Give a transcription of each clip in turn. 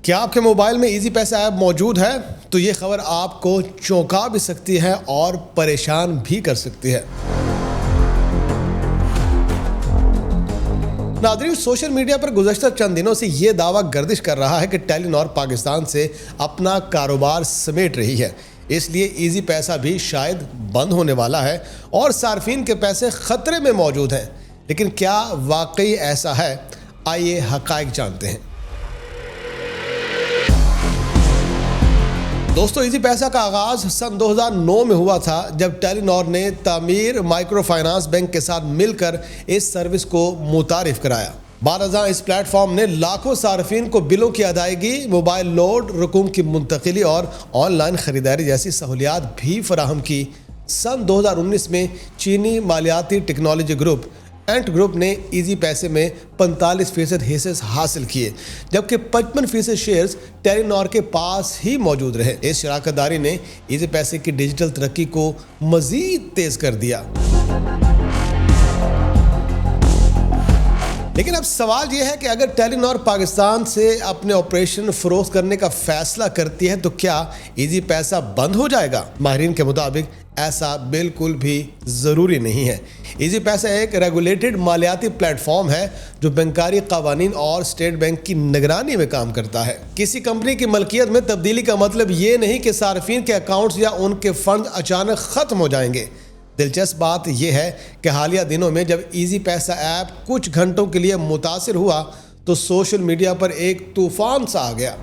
کیا آپ کے موبائل میں ایزی پیسہ ایپ موجود ہے؟ تو یہ خبر آپ کو چونکا بھی سکتی ہے اور پریشان بھی کر سکتی ہے۔ ناظرین، سوشل میڈیا پر گزشتہ چند دنوں سے یہ دعویٰ گردش کر رہا ہے کہ ٹیلی نار پاکستان سے اپنا کاروبار سمیٹ رہی ہے، اس لیے ایزی پیسہ بھی شاید بند ہونے والا ہے اور صارفین کے پیسے خطرے میں موجود ہیں۔ لیکن کیا واقعی ایسا ہے؟ آئیے حقائق جانتے ہیں۔ دوستو، ایزی پیسہ کا آغاز سن 2009 میں ہوا تھا، جب ٹیلی نار نے تعمیر مائکرو فائنانس بینک کے ساتھ مل کر اس سروس کو متعارف کرایا۔ بعد ازاں اس پلیٹ فارم نے لاکھوں صارفین کو بلوں کی ادائیگی، موبائل لوڈ، رقوم کی منتقلی اور آن لائن خریداری جیسی سہولیات بھی فراہم کی۔ سن 2019 میں چینی مالیاتی ٹیکنالوجی گروپ اینٹ گروپ نے ایزی پیسے میں 45% حصے حاصل کیے، جبکہ 55% شیئرز ٹیلی نار کے پاس ہی موجود رہے۔ اس شراکت داری نے ایزی پیسے کی ڈیجیٹل ترقی کو مزید تیز کر دیا۔ لیکن اب سوال یہ ہے کہ اگر ٹیلی نار پاکستان سے اپنے آپریشن فروخت کرنے کا فیصلہ کرتی ہے تو کیا ایزی پیسہ بند ہو جائے گا؟ ماہرین کے مطابق ایسا بالکل بھی ضروری نہیں ہے۔ ایزی پیسہ ایک ریگولیٹڈ مالیاتی پلیٹ فارم ہے جو بینکاری قوانین اور اسٹیٹ بینک کی نگرانی میں کام کرتا ہے۔ کسی کمپنی کی ملکیت میں تبدیلی کا مطلب یہ نہیں کہ صارفین کے اکاؤنٹس یا ان کے فنڈ اچانک ختم ہو جائیں گے۔ دلچسپ بات یہ ہے کہ حالیہ دنوں میں جب ایزی پیسہ ایپ کچھ گھنٹوں کے لیے متاثر ہوا تو سوشل میڈیا پر ایک طوفان سا آ گیا۔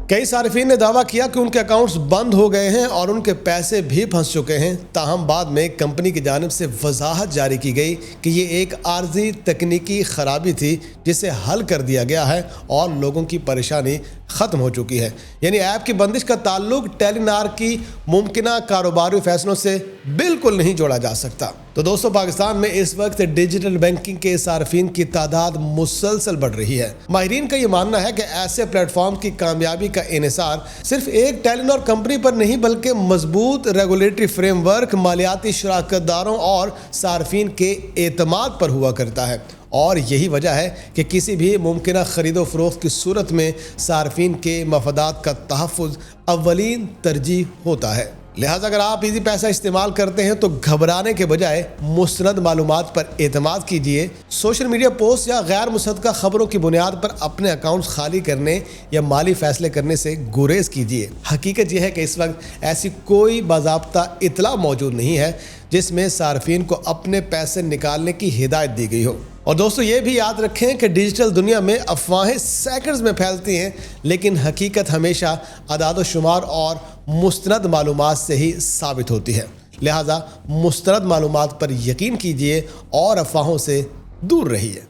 کئی صارفین نے دعویٰ کیا کہ ان کے اکاؤنٹس بند ہو گئے ہیں اور ان کے پیسے بھی پھنس چکے ہیں، تاہم بعد میں کمپنی کی جانب سے وضاحت جاری کی گئی کہ یہ ایک عارضی تکنیکی خرابی تھی جسے حل کر دیا گیا ہے اور لوگوں کی پریشانی ختم ہو چکی ہے۔ یعنی ایپ کی بندش کا تعلق ٹیلی نار کی ممکنہ کاروباری فیصلوں سے بالکل نہیں جوڑا جا سکتا۔ تو دوستو، پاکستان میں اس وقت ڈیجیٹل بینکنگ کے صارفین کی تعداد مسلسل بڑھ رہی ہے۔ ماہرین کا یہ ماننا ہے کہ ایسے پلیٹ فارم کی کامیابی کا انحصار صرف ایک ٹیلی نار کمپنی پر نہیں بلکہ مضبوط ریگولیٹری فریم ورک، مالیاتی شراکت داروں اور صارفین کے اعتماد پر ہوا کرتا ہے، اور یہی وجہ ہے کہ کسی بھی ممکنہ خرید و فروخت کی صورت میں صارفین کے مفادات کا تحفظ اولین ترجیح ہوتا ہے۔ لہٰذا اگر آپ ایزی پیسہ استعمال کرتے ہیں تو گھبرانے کے بجائے مستند معلومات پر اعتماد کیجیے۔ سوشل میڈیا پوسٹ یا غیر مصدقہ خبروں کی بنیاد پر اپنے اکاؤنٹس خالی کرنے یا مالی فیصلے کرنے سے گریز کیجیے۔ حقیقت یہ ہے کہ اس وقت ایسی کوئی باضابطہ اطلاع موجود نہیں ہے جس میں صارفین کو اپنے پیسے نکالنے کی ہدایت دی گئی ہو۔ اور دوستو، یہ بھی یاد رکھیں کہ ڈیجیٹل دنیا میں افواہیں سیکنڈز میں پھیلتی ہیں، لیکن حقیقت ہمیشہ اعداد و شمار اور مستند معلومات سے ہی ثابت ہوتی ہے۔ لہٰذا مستند معلومات پر یقین کیجیے اور افواہوں سے دور رہیے۔